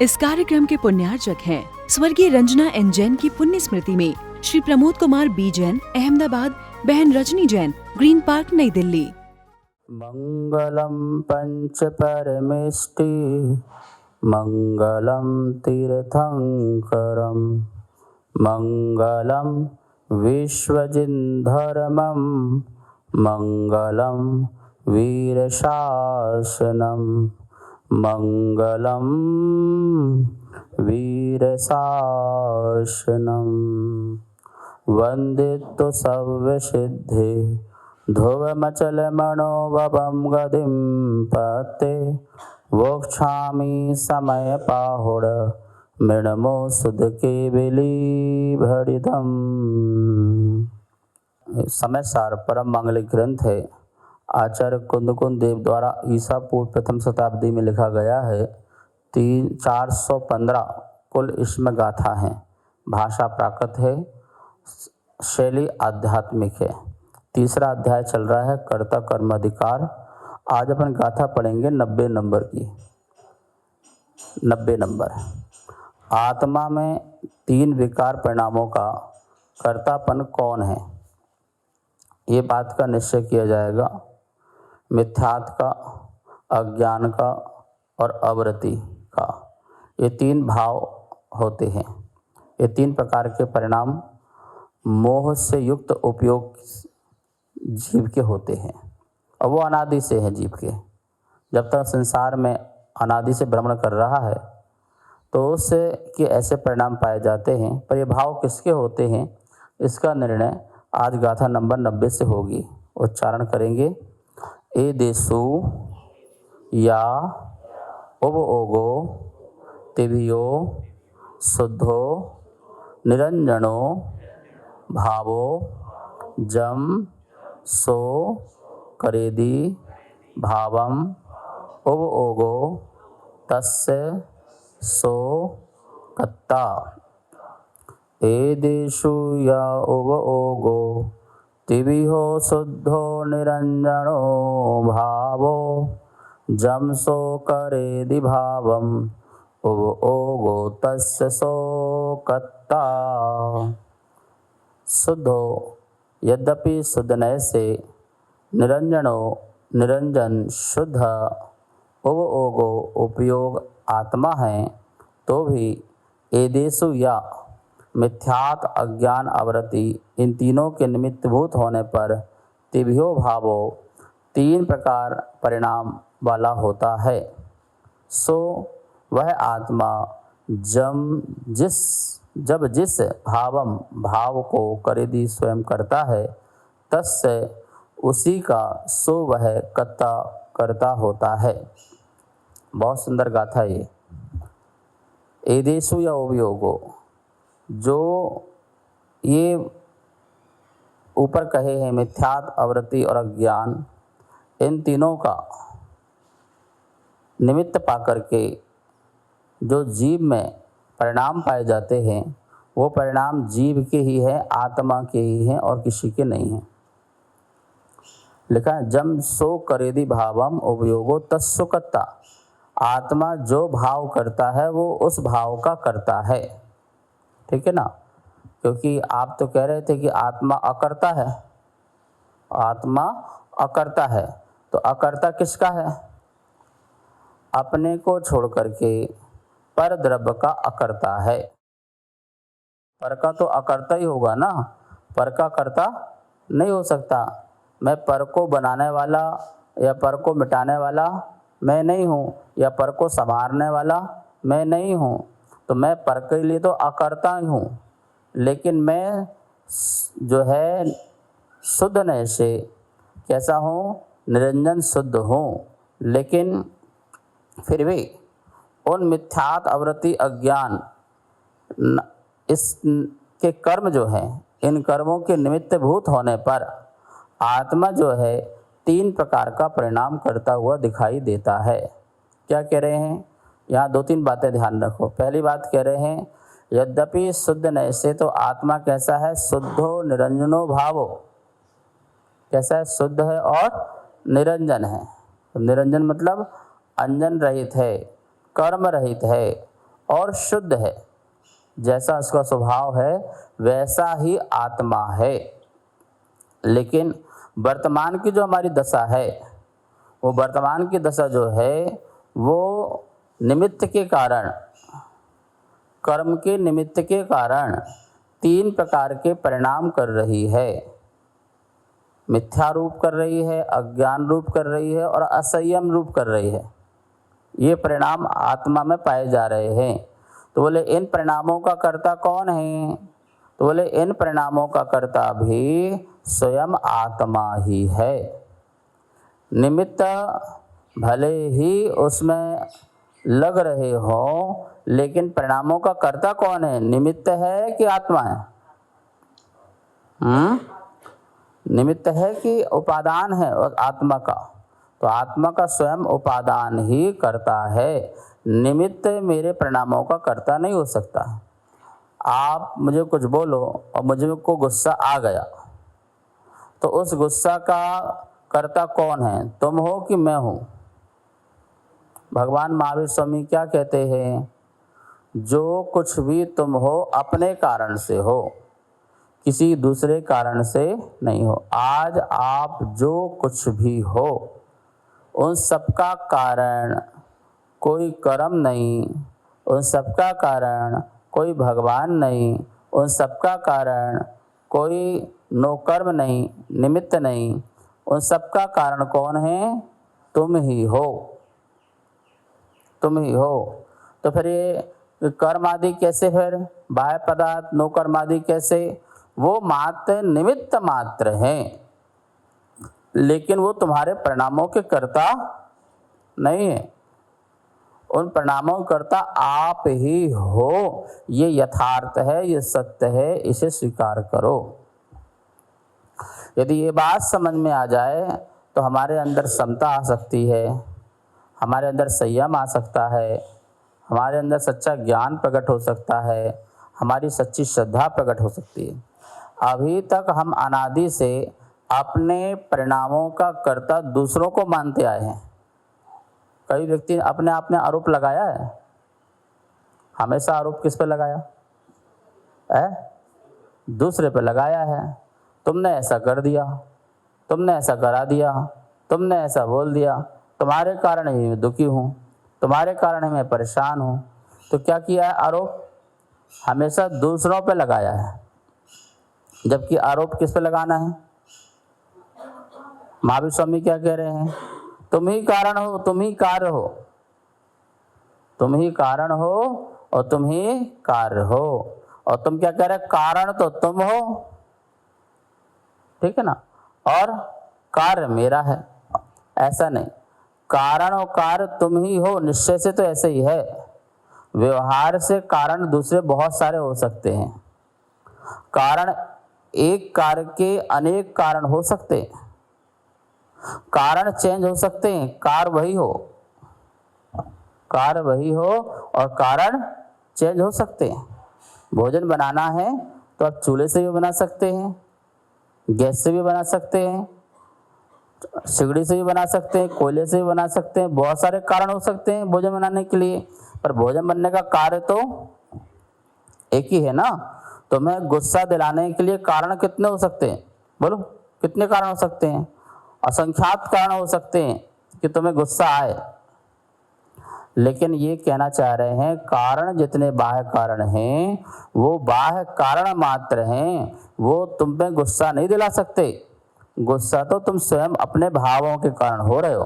इस कार्यक्रम के पुण्यार्चक हैं स्वर्गीय रंजना एन जैन की पुण्य स्मृति में श्री प्रमोद कुमार बी जैन, अहमदाबाद, बहन रजनी जैन, ग्रीन पार्क, नई दिल्ली। मंगलम पंच परमेष्टि मंगलम तीर्थंकरम मंगलम विश्वजिन्धर्मम मंगलम वीरशासनम मंगलम वीरशासनम वंदितो सर्वसिद्धि ध्रुवमचलमणोभवं गतिं पते वोक्षामि समय पाहुड मृणमो सुदके बिलीभरितम। समय सार परम मांगलिक ग्रंथ है। आचार्य कुंदकुंद देव द्वारा ईसा पूर्व प्रथम शताब्दी में लिखा गया है। 415 कुल इसमें गाथा हैं। भाषा प्राकृत है, शैली आध्यात्मिक है। तीसरा अध्याय चल रहा है कर्ता कर्म अधिकार। आज अपन गाथा पढ़ेंगे 90 नंबर की। 90 नंबर। आत्मा में 3 विकार परिणामों का कर्तापन कौन है, ये बात का निश्चय किया जाएगा। मिथ्यात्व का, अज्ञान का और अवृत्ति का, ये 3 भाव होते हैं। ये 3 प्रकार के परिणाम मोह से युक्त उपयोग जीव के होते हैं और वो अनादि से है जीव के। जब तक संसार में अनादि से भ्रमण कर रहा है तो उससे के ऐसे परिणाम पाए जाते हैं। पर ये भाव किसके होते हैं, इसका निर्णय आज गाथा नंबर 90 से होगी। उच्चारण करेंगे। ए देसु या उब ओगो तिभियो शुद्धो निरंजनो भावो जम सो करेदि भावम उब ओगो तस्य सो कत्ता। एदेषु या उब ओगो तिभिः शुद्धो निरंजनो भावो जम सो करेदि भावम उब ओगो तस्य सो कत्ता। शुद्धो यद्यपि शुद्धनय से, निरंजनो निरंजन शुद्ध, उब ओगो उपयोग आत्मा है, तो भी एदेषु या मिथ्यात् अज्ञान अवृत्ति इन तीनों के निमित्तभूत होने पर तिभ्यो भावो 3 प्रकार परिणाम वाला होता है। सो वह आत्मा जब जिस भावम भाव को करेदि स्वयं करता है, तस्य उसी का सो वह कत्ता करता होता है। बहुत सुंदर गाथा ये। एदेषु या उपयोगो, जो ये ऊपर कहे हैं मिथ्यात् अवृत्ति और अज्ञान, इन तीनों का निमित्त पाकर के जो जीव में परिणाम पाए जाते हैं, वो परिणाम जीव के ही है, आत्मा के ही हैं और किसी के नहीं हैं। लिखा है जम सो करेदि भावम उपयोगो तस्सु कत्ता। आत्मा जो भाव करता है वो उस भाव का करता है। ठीक है ना, क्योंकि आप तो कह रहे थे कि आत्मा अकर्ता है। आत्मा अकर्ता है, तो अकर्ता किसका है? अपने को छोड़ करके पर द्रव्य का अकर्ता है। पर का तो अकर्ता ही होगा ना, पर का कर्ता नहीं हो सकता। मैं पर को बनाने वाला या पर को मिटाने वाला मैं नहीं हूँ, या पर को संभालने वाला मैं नहीं हूँ। तो मैं पर के लिए तो अकर्ता ही हूँ, लेकिन मैं जो है शुद्ध नय से कैसा हूँ? निरंजन शुद्ध हूँ। लेकिन फिर भी उन मिथ्यात् अवृत्ति अज्ञान इसके कर्म जो है, इन कर्मों के निमित्त भूत होने पर आत्मा जो है 3 प्रकार का परिणाम करता हुआ दिखाई देता है। क्या कह रहे हैं यहाँ? 2-3 बातें ध्यान रखो। पहली बात कह रहे हैं यद्यपि शुद्ध नय से तो आत्मा कैसा है? शुद्धो निरंजनो भावो। कैसा है? शुद्ध है और निरंजन है। तो निरंजन मतलब अंजन रहित है, कर्म रहित है और शुद्ध है, जैसा उसका स्वभाव है वैसा ही आत्मा है। लेकिन वर्तमान की जो हमारी दशा है, वो वर्तमान की दशा जो है वो निमित्त के कारण, कर्म के निमित्त के कारण 3 प्रकार के परिणाम कर रही है। मिथ्या रूप कर रही है, अज्ञान रूप कर रही है और असंयम रूप कर रही है। ये परिणाम आत्मा में पाए जा रहे हैं। तो बोले इन परिणामों का कर्ता कौन है? तो बोले इन परिणामों का कर्ता भी स्वयं आत्मा ही है। निमित्त भले ही उसमें लग रहे हो, लेकिन परिणामों का कर्ता कौन है? निमित्त है कि आत्मा है? निमित्त है कि उपादान है आत्मा का? तो आत्मा का स्वयं उपादान ही करता है। निमित्त मेरे परिणामों का कर्ता नहीं हो सकता। आप मुझे कुछ बोलो और मुझे को गुस्सा आ गया, तो उस गुस्सा का कर्ता कौन है? तुम हो कि मैं हूँ? भगवान महावीर स्वामी क्या कहते हैं? जो कुछ भी तुम हो अपने कारण से हो, किसी दूसरे कारण से नहीं हो। आज आप जो कुछ भी हो उन सबका कारण कोई कर्म नहीं, उन सबका कारण कोई भगवान नहीं, उन सबका कारण कोई नौकर्म नहीं, निमित्त नहीं, उन सबका कारण कौन है? तुम ही हो, तुम ही हो। तो फिर ये कर्म आदि कैसे? फिर बाह्य पदार्थ नौकर्म आदि कैसे? वो मात्र निमित्त मात्र हैं, लेकिन वो तुम्हारे परिणामों के कर्ता नहीं है। उन परिणामों का कर्ता आप ही हो। ये यथार्थ है, ये सत्य है, इसे स्वीकार करो। यदि ये बात समझ में आ जाए तो हमारे अंदर समता आ सकती है, हमारे अंदर संयम आ सकता है, हमारे अंदर सच्चा ज्ञान प्रकट हो सकता है, हमारी सच्ची श्रद्धा प्रकट हो सकती है। अभी तक हम अनादि से अपने परिणामों का कर्ता दूसरों को मानते आए हैं। कई व्यक्ति अपने आप में आरोप लगाया है। हमेशा आरोप किस पे लगाया है? दूसरे पे लगाया है। तुमने ऐसा कर दिया, तुमने ऐसा करा दिया, तुमने ऐसा बोल दिया, तुम्हारे कारण ही मैं दुखी हूँ, तुम्हारे कारण ही मैं परेशान हूँ। तो क्या किया है? आरोप हमेशा दूसरों पे लगाया है। जबकि आरोप किस पे लगाना है? महावीर स्वामी क्या कह रहे हैं? तुम ही कारण हो, तुम ही कार्य हो, तुम ही कारण हो और तुम ही कार्य हो। और तुम क्या कह रहे? कारण तो तुम हो, ठीक है ना, और कार्य मेरा है। ऐसा नहीं, कारण और कार्य तुम ही हो, निश्चय से तो ऐसे ही है। व्यवहार से कारण दूसरे बहुत सारे हो सकते हैं। कारण एक कार्य के अनेक कारण हो सकते हैं, कारण चेंज हो सकते हैं, कार्य वही हो, कार्य वही हो और कारण चेंज हो सकते हैं। भोजन बनाना है तो आप चूल्हे से भी बना सकते हैं, गैस से भी बना सकते हैं, सिगड़ी से भी बना सकते हैं, कोयले से भी बना सकते हैं। बहुत सारे कारण हो सकते हैं भोजन बनाने के लिए, पर भोजन बनने का कार्य तो एक ही है ना। तुम्हें गुस्सा दिलाने के लिए कारण कितने हो सकते हैं? बोलो, कितने कारण हो सकते हैं? असंख्यात कारण हो सकते हैं कि तुम्हें गुस्सा आए। लेकिन ये कहना चाह रहे हैं कारण जितने बाह्य कारण हैं वो बाह्य कारण मात्र हैं, वो तुम पे गुस्सा नहीं दिला सकते। गुस्सा तो तुम स्वयं अपने भावों के कारण हो रहे हो,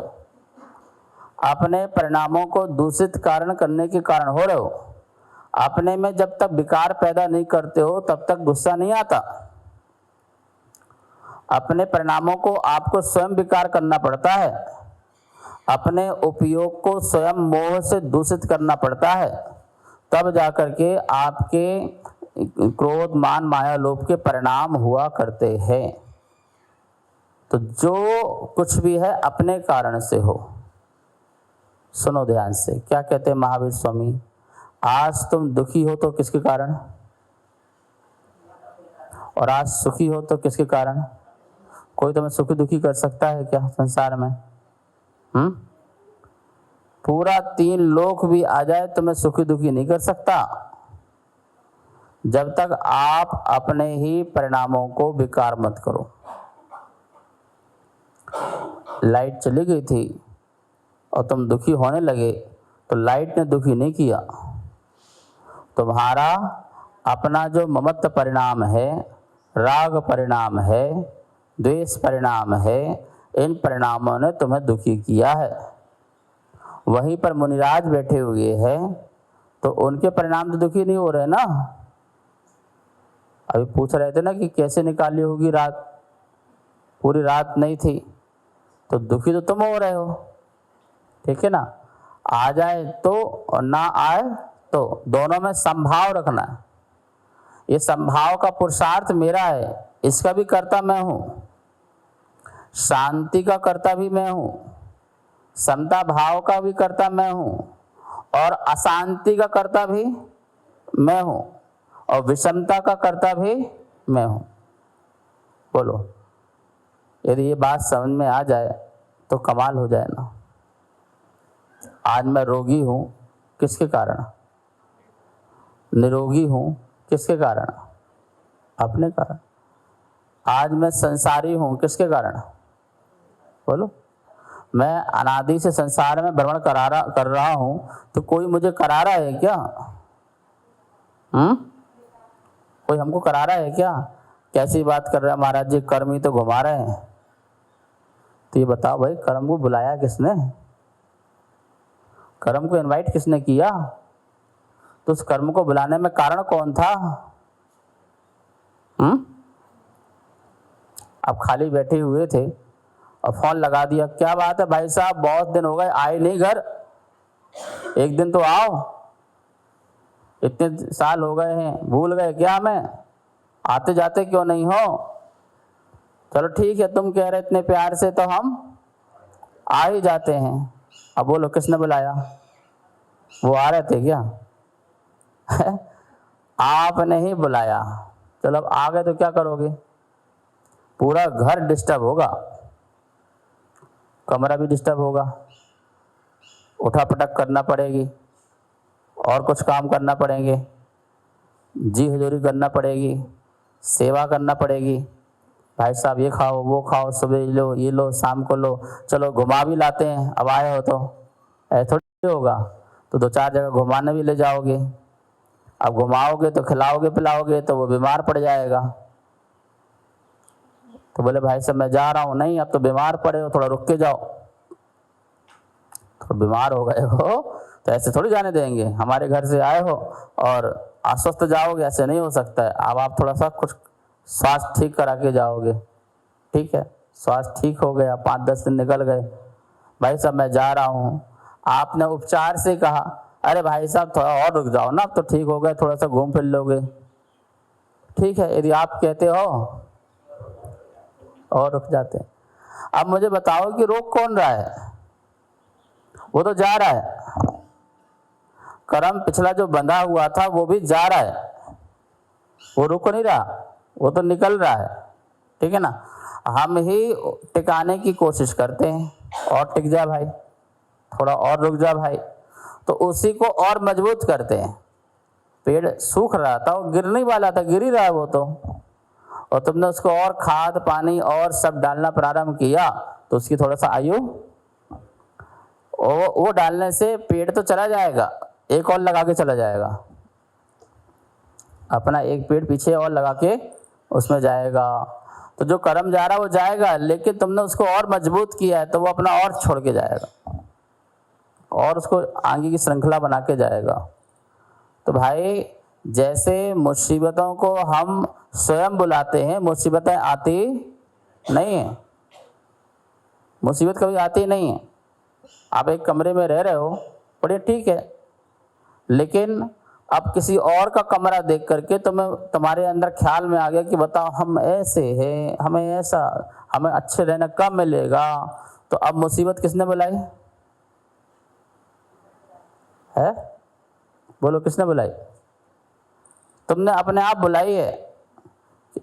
अपने परिणामों को दूषित कारण करने के कारण हो रहे हो। अपने में जब तक विकार पैदा नहीं करते हो तब तक गुस्सा नहीं आता। अपने परिणामों को आपको स्वयं विकार करना पड़ता है, अपने उपयोग को स्वयं मोह से दूषित करना पड़ता है, तब जाकर के आपके क्रोध मान माया लोभ के परिणाम हुआ करते हैं। तो जो कुछ भी है अपने कारण से हो। सुनो ध्यान से, क्या कहते हैं महावीर स्वामी? आज तुम दुखी हो तो किसके कारण? और आज सुखी हो तो किसके कारण? कोई तुम्हें सुखी दुखी कर सकता है क्या संसार में? पूरा 3 लोक भी आ जाए तो मैं सुखी दुखी नहीं कर सकता जब तक आप अपने ही परिणामों को विकार मत करो। लाइट चली गई थी और तुम दुखी होने लगे तो लाइट ने दुखी नहीं किया, तुम्हारा अपना जो ममत्व परिणाम है, राग परिणाम है, द्वेष परिणाम है, इन परिणामों ने तुम्हें दुखी किया है। वहीं पर मुनिराज बैठे हुए हैं तो उनके परिणाम तो दुखी नहीं हो रहे ना। अभी पूछ रहे थे ना कि कैसे निकाली होगी रात, पूरी रात नहीं थी, तो दुखी तो तुम हो रहे हो, ठीक है ना। आ जाए तो और ना आए तो, दोनों में संभाव रखना है। ये संभाव का पुरुषार्थ मेरा है, इसका भी कर्ता मैं हूँ, शांति का कर्ता भी मैं हूँ, समता भाव का भी कर्ता मैं हूँ, और अशांति का कर्ता भी मैं हूँ, और विषमता का कर्ता भी मैं हूँ। बोलो, यदि ये बात समझ में आ जाए तो कमाल हो जाए ना। आज मैं रोगी हूँ, किसके कारण? निरोगी हूँ, किसके कारण? अपने कारण। आज मैं संसारी हूँ, किसके कारण? बोलो, मैं अनादि से संसार में भ्रमण कर रहा हूँ, तो कोई मुझे करा रहा है क्या? कोई हमको करा रहा है क्या? कैसी बात कर रहे हैं महाराज जी, कर्म ही तो घुमा रहे हैं। तो ये बताओ भाई, कर्म को बुलाया किसने? कर्म को इनवाइट किसने किया? तो उस कर्म को बुलाने में कारण कौन था? अब खाली बैठे हुए थे और फोन लगा दिया, क्या बात है भाई साहब, बहुत दिन हो गए आए नहीं घर, एक दिन तो आओ, इतने साल हो गए हैं, भूल गए क्या हमें? आते जाते क्यों नहीं हो? चलो ठीक है, तुम कह रहे इतने प्यार से तो हम आ ही जाते हैं। अब बोलो, किसने बुलाया? वो आ रहे थे क्या? आपने ही बुलाया। चलो अब आ गए तो क्या करोगे? पूरा घर डिस्टर्ब होगा, कमरा भी डिस्टर्ब होगा, उठा पटक करना पड़ेगी, और कुछ काम करना पड़ेंगे, जी हजूरी करना पड़ेगी, सेवा करना पड़ेगी। भाई साहब ये खाओ, वो खाओ, सुबह लो, ये लो, शाम को लो, चलो घुमा भी लाते हैं, अब आए हो तो। ऐसा थोड़ी होगा, तो 2-4 जगह घुमाने भी ले जाओगे। अब घुमाओगे तो खिलाओगे पिलाओगे तो वो बीमार पड़ जाएगा। तो बोले भाई साहब मैं जा रहा हूँ, नहीं अब तो बीमार पड़े हो, थोड़ा रुक के जाओ। तो बीमार हो गए हो तो ऐसे थोड़ी जाने देंगे, हमारे घर से आए हो और अस्वस्थ जाओगे, ऐसे नहीं हो सकता है। अब आप थोड़ा सा कुछ स्वास्थ्य ठीक करा के जाओगे, ठीक है। स्वास्थ्य ठीक हो गया, 5-10 दिन निकल गए, भाई साहब मैं जा रहा हूँ। आपने उपचार से कहा, अरे भाई साहब थोड़ा और रुक जाओ ना, अब तो ठीक हो गए, थोड़ा सा घूम फिर लोगे, ठीक है। यदि आप कहते हो और रुक जाते। अब मुझे बताओ कि रोक कौन रहा है? वो तो जा रहा है, कर्म पिछला जो बंधा हुआ था वो भी जा रहा है, वो रुक नहीं रहा, वो तो निकल रहा है, ठीक है ना। हम ही टिकाने की कोशिश करते हैं, और टिक जा भाई, थोड़ा और रुक जा भाई, तो उसी को और मजबूत करते हैं। पेड़ सूख रहा था, वो गिरने वाला था, गिर ही रहा है वो तो, और तुमने उसको और खाद पानी और सब डालना प्रारंभ किया तो उसकी थोड़ा सा आयु, वो डालने से पेड़ तो चला जाएगा, एक और लगा के चला जाएगा, अपना एक पेड़ पीछे और लगा के उसमें जाएगा। तो जो कर्म जा रहा है वो जाएगा, लेकिन तुमने उसको और मजबूत किया है तो वो अपना और छोड़ के जाएगा और उसको आगे की श्रृंखला बना के जाएगा। तो भाई जैसे मुसीबतों को हम स्वयं बुलाते हैं, मुसीबतें आती नहीं है, मुसीबत कभी आती नहीं है। आप एक कमरे में रह रहे हो, बड़े ठीक है, लेकिन अब किसी और का कमरा देख करके तुम्हारे अंदर ख्याल में आ गया कि बताओ हम ऐसे हैं, हमें ऐसा, हमें अच्छे रहना कब मिलेगा, तो अब मुसीबत किसने बुलाई है? बोलो किसने बुलाई? तुमने अपने आप बुलाई है।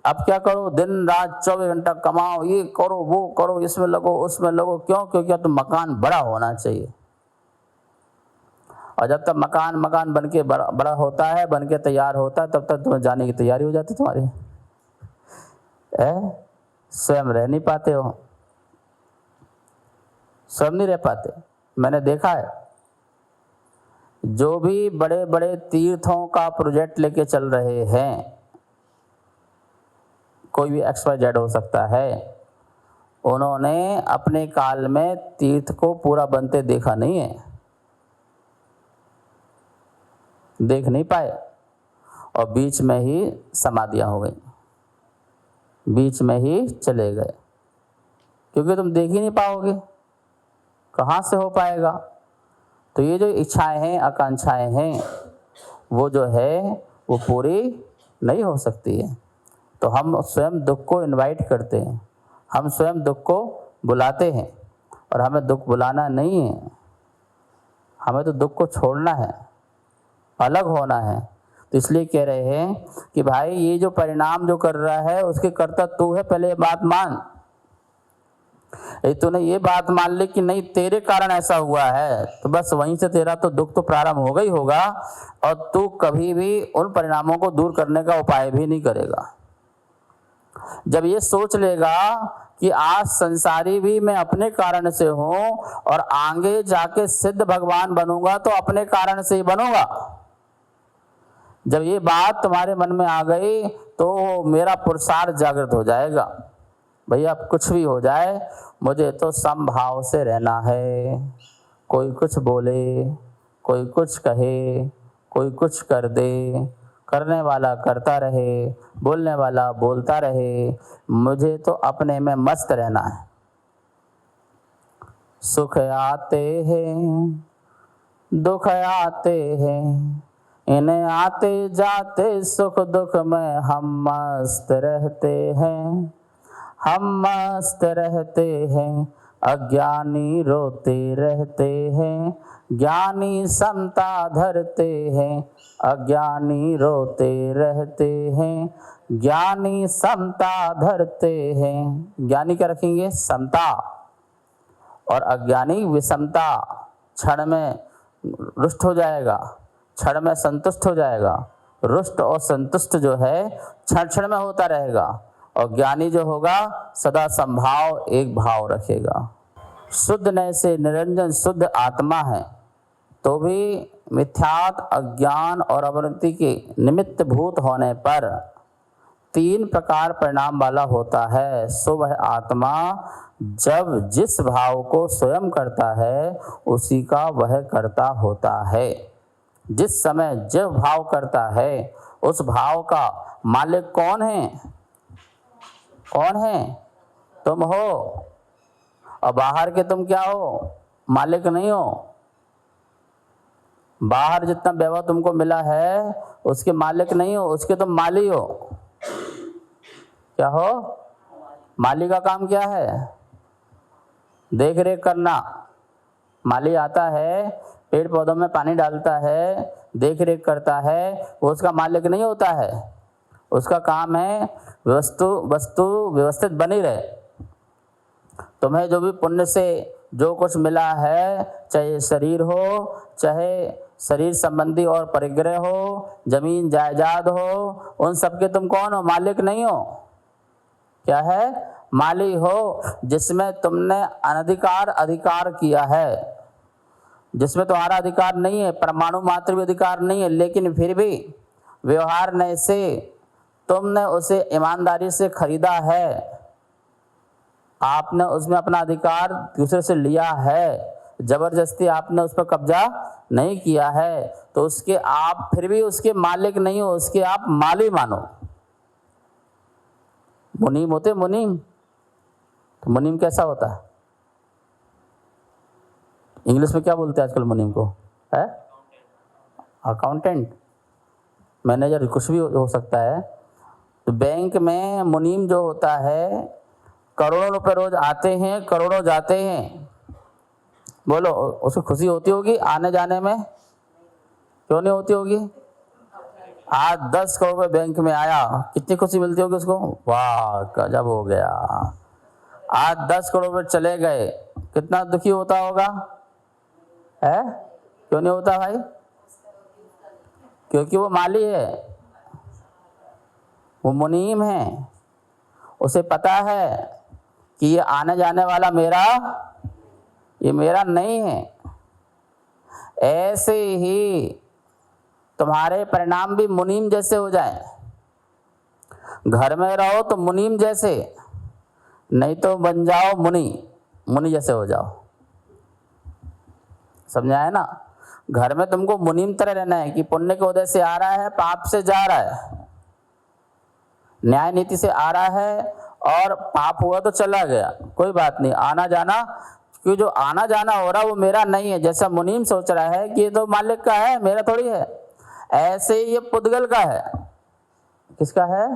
अब क्या करो, दिन रात 24 घंटा कमाओ, ये करो वो करो, इसमें लगो उसमें लगो, क्यों? क्योंकि अब तो मकान बड़ा होना चाहिए, और जब तक मकान बन के बड़ा होता है, बन के तैयार होता है, तब तक तुम्हें जाने की तैयारी हो जाती तुम्हारी। स्वयं रह नहीं पाते हो, स्वयं नहीं रह पाते। मैंने देखा है जो भी बड़े बड़े तीर्थों का प्रोजेक्ट लेके चल रहे हैं, कोई भी XYZ हो सकता है, उन्होंने अपने काल में तीर्थ को पूरा बनते देखा नहीं है, देख नहीं पाए, और बीच में ही समाधियां हो गई, बीच में ही चले गए, क्योंकि तुम देख ही नहीं पाओगे, कहाँ से हो पाएगा। तो ये जो इच्छाएं हैं, आकांक्षाएं हैं, वो जो है वो पूरी नहीं हो सकती है। तो हम स्वयं दुख को इनवाइट करते हैं, हम स्वयं दुख को बुलाते हैं, और हमें दुख बुलाना नहीं है, हमें तो दुख को छोड़ना है, अलग होना है। तो इसलिए कह रहे हैं कि भाई ये जो परिणाम जो कर रहा है उसके कर्ता तू है, पहले ये बात मान। तूने ये बात मान ली कि नहीं तेरे कारण ऐसा हुआ है, तो बस वहीं से तेरा तो दुख तो प्रारंभ होगा ही होगा, और तू कभी भी उन परिणामों को दूर करने का उपाय भी नहीं करेगा। जब ये सोच लेगा कि आज संसारी भी मैं अपने कारण से हूं और आगे जाके सिद्ध भगवान बनूंगा तो अपने कारण से ही बनूंगा, जब ये बात तुम्हारे मन में आ गई तो मेरा पुरुषार्थ जागृत हो जाएगा। भैया कुछ भी हो जाए, मुझे तो समभाव से रहना है। कोई कुछ बोले, कोई कुछ कहे, कोई कुछ कर दे, करने वाला करता रहे, बोलने वाला बोलता रहे, मुझे तो अपने में मस्त रहना है। सुख आते हैं, दुख आते हैं, इन्हें आते जाते सुख दुख में हम मस्त रहते हैं, हम मस्त रहते हैं। अज्ञानी रोते रहते हैं, ज्ञानी समता धरते हैं, अज्ञानी रोते रहते हैं, ज्ञानी समता धरते हैं। ज्ञानी क्या रखेंगे? समता, और अज्ञानी विषमता। क्षण में रुष्ट हो जाएगा, क्षण में संतुष्ट हो जाएगा। रुष्ट और संतुष्ट जो है क्षण क्षण में होता रहेगा, और ज्ञानी जो होगा सदा संभाव एक भाव रखेगा। शुद्ध नय से निरंजन शुद्ध आत्मा है, तो भी मिथ्यात अज्ञान और अवनति के निमित्त भूत होने पर 3 प्रकार परिणाम वाला होता है। सो वह आत्मा जब जिस भाव को स्वयं करता है उसी का वह करता होता है। जिस समय जो भाव करता है उस भाव का मालिक कौन है? कौन है? तुम हो, और बाहर के तुम क्या हो? मालिक नहीं हो। बाहर जितना वैभव तुमको मिला है उसके मालिक नहीं हो, उसके तुम माली हो। क्या हो? माली का काम क्या है? देख रेख करना। माली आता है, पेड़ पौधों में पानी डालता है, देख रेख करता है, वो उसका मालिक नहीं होता है। उसका काम है वस्तु व्यवस्थित बनी रहे। तुम्हें जो भी पुण्य से जो कुछ मिला है, चाहे शरीर हो, चाहे शरीर संबंधी और परिग्रह हो, जमीन जायदाद हो, उन सब के तुम कौन हो? मालिक नहीं हो। क्या है? माली हो, जिसमें तुमने अनधिकार अधिकार किया है, जिसमें तुम्हारा अधिकार नहीं है, परमाणु मात्र भी अधिकार नहीं है, लेकिन फिर भी व्यवहार नय से तुमने उसे ईमानदारी से खरीदा है। आपने उसमें अपना अधिकार दूसरे से लिया है, जबरदस्ती आपने उस पर कब्जा नहीं किया है, तो उसके आप फिर भी उसके मालिक नहीं हो, उसके आप माली मानो। मुनीम होते मुनीम, तो मुनीम कैसा होता है? इंग्लिश में क्या बोलते हैं आजकल मुनीम को? है अकाउंटेंट, मैनेजर, कुछ भी हो सकता है। तो बैंक में मुनीम जो होता है, करोड़ों रुपए रोज आते हैं, करोड़ों जाते हैं। बोलो, उसको खुशी होती होगी आने जाने में? क्यों नहीं होती होगी? आज 10 करोड़ रुपए बैंक में आया, कितनी खुशी मिलती होगी उसको? वाह गजब हो गया। आज 10 करोड़ रुपए चले गए, कितना दुखी होता होगा? है? क्यों नहीं होता भाई? क्योंकि वो माली है, वो मुनीम है, उसे पता है कि ये आने जाने वाला ये मेरा नहीं है। ऐसे ही तुम्हारे परिणाम भी मुनीम जैसे हो जाए। घर में रहो तो मुनीम जैसे, नहीं तो बन जाओ मुनि जैसे हो जाओ। समझा है ना? घर में तुमको मुनीम तरह रहना है कि पुण्य के उदय से आ रहा है, पाप से जा रहा है, न्याय नीति से आ रहा है और पाप हुआ तो चला गया, कोई बात नहीं, आना जाना, क्योंकि जो आना जाना हो रहा वो मेरा नहीं है। जैसा मुनीम सोच रहा है कि ये तो मालिक का है, मेरा थोड़ी है, ऐसे ही ये पुद्गल का है। किसका है?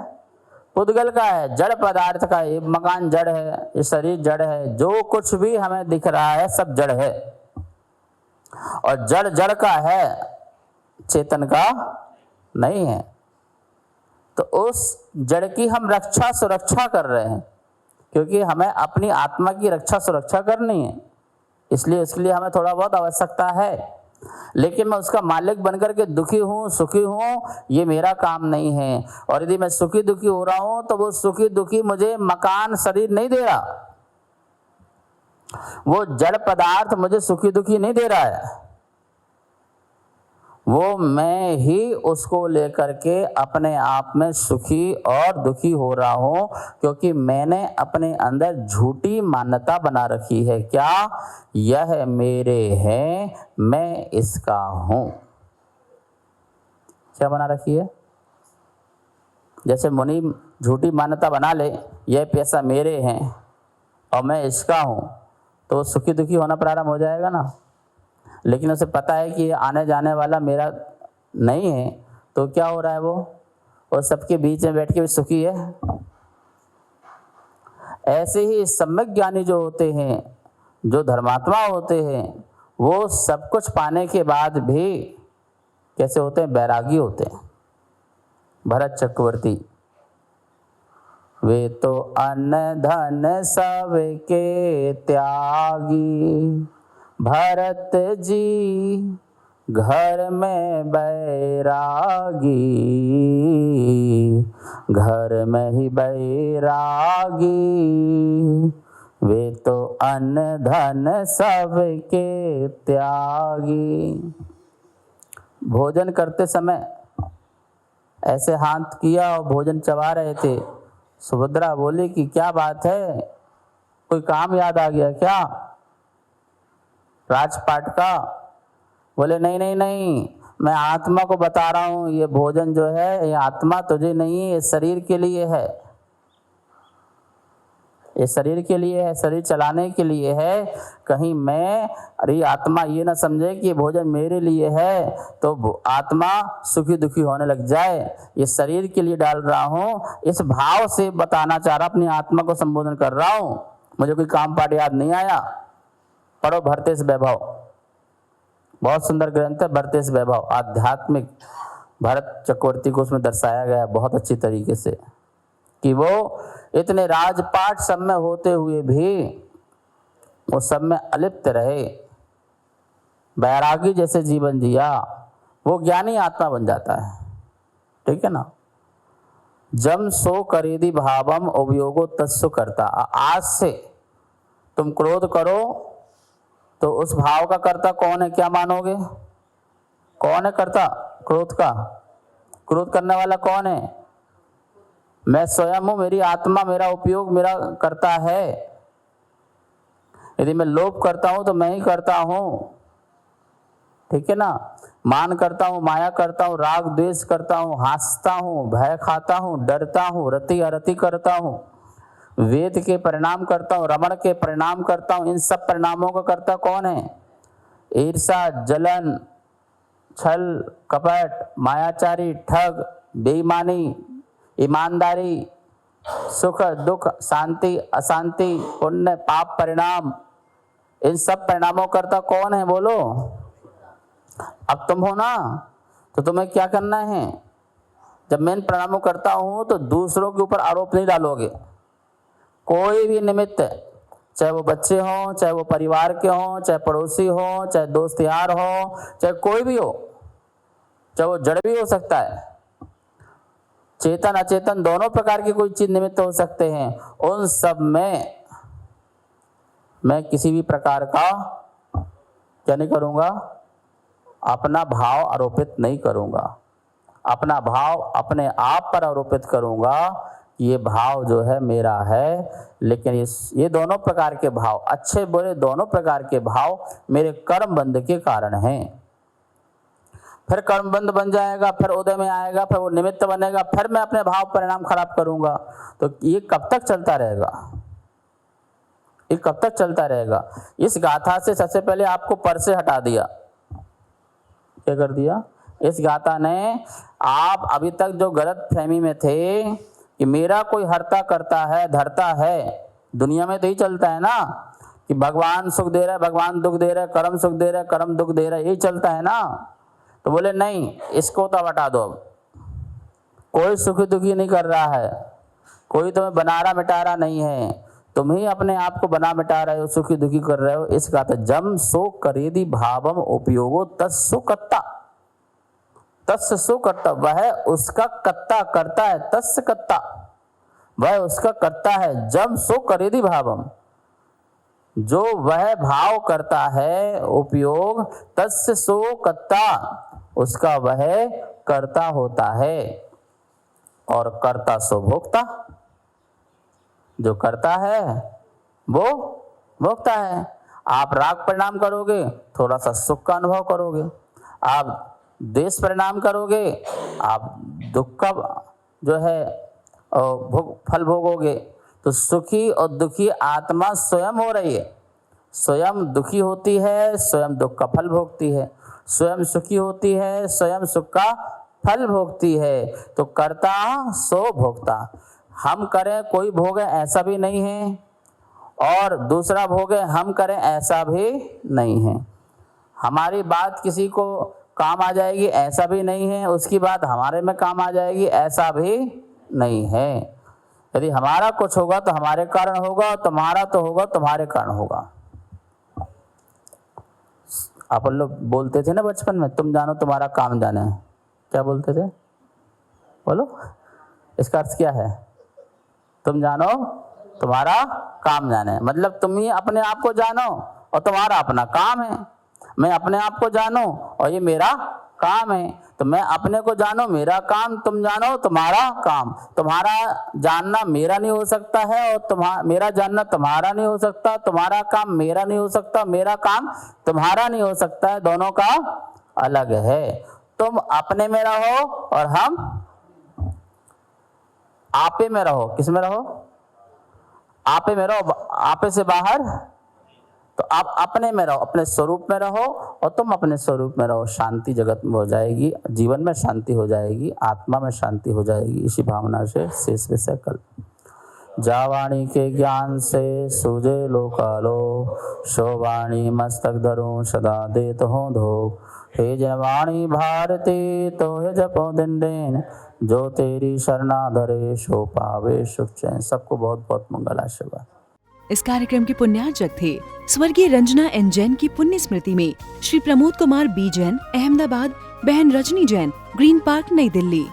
पुद्गल का है, जड़ पदार्थ का। ये मकान जड़ है, ये शरीर जड़ है, जो कुछ भी हमें दिख रहा है सब जड़ है, और जड़ जड़ का है, चेतन का नहीं है। तो उस जड़ की हम रक्षा सुरक्षा कर रहे हैं, क्योंकि हमें अपनी आत्मा की रक्षा सुरक्षा करनी है, इसलिए उसके लिए हमें थोड़ा बहुत आवश्यकता है। लेकिन मैं उसका मालिक बनकर के दुखी हूँ सुखी हूँ, ये मेरा काम नहीं है। और यदि मैं सुखी दुखी हो रहा हूँ तो वो सुखी दुखी मुझे मकान शरीर नहीं दे रहा, वो जड़ पदार्थ मुझे सुखी दुखी नहीं दे रहा है, वो मैं ही उसको लेकर के अपने आप में सुखी और दुखी हो रहा हूं, क्योंकि मैंने अपने अंदर झूठी मान्यता बना रखी है। क्या? यह मेरे हैं, मैं इसका हूं। क्या बना रखी है? जैसे मुनि झूठी मान्यता बना ले, यह पैसा मेरे हैं और मैं इसका हूं, तो सुखी दुखी होना प्रारंभ हो जाएगा ना। लेकिन उसे पता है कि आने जाने वाला मेरा नहीं है, तो क्या हो रहा है, वो सबके बीच में बैठ के भी सुखी है। ऐसे ही सम्यक ज्ञानी जो होते हैं, जो धर्मात्मा होते हैं, वो सब कुछ पाने के बाद भी कैसे होते हैं? बैरागी होते हैं। भरत चक्रवर्ती, वे तो अन्न धन सबके त्यागी, भरत जी घर में बैरागी, घर में ही बैरागी, वे तो अन्न धन सबके त्यागी। भोजन करते समय ऐसे हाथ किया और भोजन चबा रहे थे। सुभद्रा बोली कि क्या बात है, कोई काम याद आ गया क्या राजपाट का? बोले नहीं नहीं नहीं, मैं आत्मा को बता रहा हूँ, ये भोजन जो है ये आत्मा तुझे नहीं है, ये शरीर के लिए है, ये शरीर के लिए है, शरीर चलाने के लिए है। कहीं मैं अरे आत्मा ये ना समझे कि ये भोजन मेरे लिए है तो आत्मा सुखी दुखी होने लग जाए। ये शरीर के लिए डाल रहा हूँ, इस भाव से बताना चाह रहा, अपनी आत्मा को संबोधन कर रहा हूँ। मुझे कोई काम पाठ याद नहीं आया। पढ़ो भरतेश वैभव, बहुत सुंदर ग्रंथ है भरतेश वैभव, आध्यात्मिक। भरत चक्रवर्ती को उसमें दर्शाया गया है बहुत अच्छी तरीके से कि वो इतने राजपाट सब में होते हुए भी वो सब में अलिप्त रहे, बैरागी जैसे जीवन जिया। वो ज्ञानी आत्मा बन जाता है, ठीक है ना। जम सो करेदि भावम उपयोगो तत्सु करता। आज से तुम क्रोध करो तो उस भाव का कर्ता कौन है, क्या मानोगे? कौन है कर्ता क्रोध का? क्रोध करने वाला कौन है? मैं स्वयं हूं, मेरी आत्मा, मेरा उपयोग मेरा करता है। यदि मैं लोभ करता हूं तो मैं ही करता हूं, ठीक है ना। मान करता हूं, माया करता हूं, राग द्वेष करता हूं, हंसता हूं, भय खाता हूं, डरता हूं, रति अरति करता हूं, वेद के परिणाम करता हूं, रमण के परिणाम करता हूं। इन सब परिणामों का कर्ता कौन है? ईर्षा, जलन, छल, कपट, मायाचारी, ठग, बेईमानी, ईमानदारी, सुख दुख, शांति अशांति, पुण्य पाप परिणाम, इन सब परिणामों करता कौन है बोलो? अब तुम हो ना, तो तुम्हें क्या करना है? जब मैं इन परिणामों करता हूं तो दूसरों के ऊपर आरोप नहीं डालोगे। कोई भी निमित्त, चाहे वो बच्चे हों, चाहे वो परिवार के हों, चाहे पड़ोसी हों, चाहे दोस्त यार हों, चाहे कोई भी हो, चाहे वो जड़ भी हो सकता है, चेतन अचेतन दोनों प्रकार की कोई चीज निमित्त हो सकते हैं। उन सब में मैं किसी भी प्रकार का क्या नहीं करूँगा, अपना भाव आरोपित नहीं करूँगा, अपना भाव अपने आप पर आरोपित करूँगा। ये भाव जो है मेरा है, लेकिन ये दोनों प्रकार के भाव, अच्छे बुरे दोनों प्रकार के भाव मेरे कर्म बंध के कारण हैं। फिर कर्म बंध बन जाएगा, फिर उदय में आएगा, फिर वो निमित्त बनेगा, फिर मैं अपने भाव परिणाम खराब करूँगा। तो ये कब तक चलता रहेगा, ये कब तक चलता रहेगा। इस गाथा से सबसे पहले आपको पर से हटा दिया। क्या कर दिया? इस गाथा ने आप अभी तक जो गलत फहमी में थे कि मेरा कोई हरता करता है धरता है, दुनिया में तो ही चलता है ना कि भगवान सुख दे रहा है, भगवान दुख दे रहा है, कर्म सुख दे रहा है, कर्म दुख दे रहा है, यही चलता है ना। तो बोले नहीं, इसको तो हटा दो। कोई सुखी दुखी नहीं कर रहा है, कोई तुम्हें बना रहा मिटा रहा नहीं है, तुम ही अपने आप को बना मिटा रहे हो, सुखी दुखी कर रहे हो। इस गाथा जम सो करेदि भावम उपयोगो तस्सु कत्ता, तस्य सो कर्ता, वह उसका कत्ता करता है, तस्य कत्ता, वह उसका करता है। जब सो करेदि भावम, जो वह भाव करता है उपयोग, तस्य सो कत्ता, उसका वह कर्ता होता है। और कर्ता सो भोक्ता, जो करता है वो भोक्ता है। आप राग परिणाम करोगे, थोड़ा सा सुख का अनुभव करोगे, आप द्वेष परिणाम करोगे, आप दुख का जो है फल भोगोगे। तो सुखी और दुखी आत्मा स्वयं हो रही है, स्वयं दुखी होती है, स्वयं दुख का फल भोगती है, स्वयं सुखी होती है, स्वयं सुख का फल भोगती है। तो कर्ता सो भोक्ता, हम करें कोई भोगे ऐसा भी नहीं है, और दूसरा भोगे हम करें ऐसा भी नहीं है। हमारी बात किसी को काम आ जाएगी ऐसा भी नहीं है, उसकी बात हमारे में काम आ जाएगी ऐसा भी नहीं है। यदि हमारा कुछ होगा तो हमारे कारण होगा, तुम्हारा तो होगा तुम्हारे कारण होगा। अपन लोग बोलते थे ना बचपन में, तुम जानो तुम्हारा काम जाने। क्या बोलते थे? बोलो, इसका अर्थ क्या है? तुम जानो तुम्हारा काम जाने, मतलब तुम ही अपने आप को जानो और तुम्हारा अपना काम है। मैं अपने आप को जानूं और ये मेरा काम है। तो मैं अपने को जानो, मेरा काम, तुम जानो तुम्हारा काम। तुम्हारा जानना मेरा नहीं हो सकता है, और मेरा जानना तुम्हारा नहीं हो सकता। तुम्हारा काम मेरा नहीं हो सकता, मेरा काम तुम्हारा नहीं हो सकता है, दोनों का अलग है। तुम अपने में रहो और हम आपे में रहो। किस में रहो? आपे में रहो, आपे से बाहर। तो आप अपने में रहो, अपने स्वरूप में रहो, और तुम अपने स्वरूप में रहो। शांति जगत में हो जाएगी, जीवन में शांति हो जाएगी, आत्मा में शांति हो जाएगी। इसी भावना से शेष विषय कल। जावाणी के ज्ञान से सूझे लोकालो, शोवाणी मस्तक धरो सदा देत हो धो। हे जनवाणी भारती तो हे जपो दिन दिन, जो तेरी शरणा धरे सो पावे सुख चैन। सबको बहुत बहुत मंगल आशीर्वाद। इस कार्यक्रम के पुण्यार्चक थे स्वर्गीय रंजना एन जैन की पुण्य स्मृति में श्री प्रमोद कुमार बी जैन, अहमदाबाद, बहन रजनी जैन, ग्रीन पार्क, नई दिल्ली।